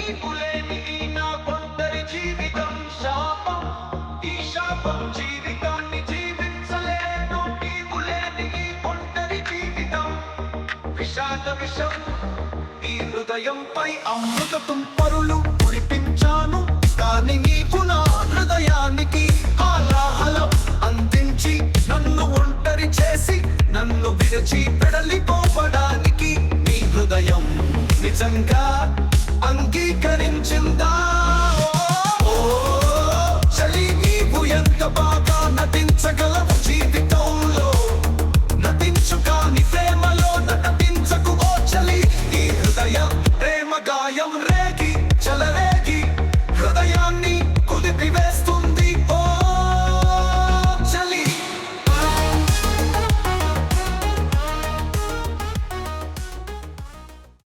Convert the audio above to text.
నీవు లేనిది నా ఒంటరి జీవితం శాపం. ఈ శాపం జీవితాన్ని జీవించలేను. నీవు లేని ఈ ఒంటరి జీవితం విషాద విషం. ఈ హృదయంపై అమృతపు పరులు కురిపించాను, కానీ నీవు నా హృదయానికి హాలాహలం అందించి నన్ను ఒంటరి చేసి నన్ను విరచి పెడలిపోవడానికి నీ హృదయం నిజంగా అంగీకరించిందా? ఓ చలి, నీవు ఎంత బాగా నటించగలవు.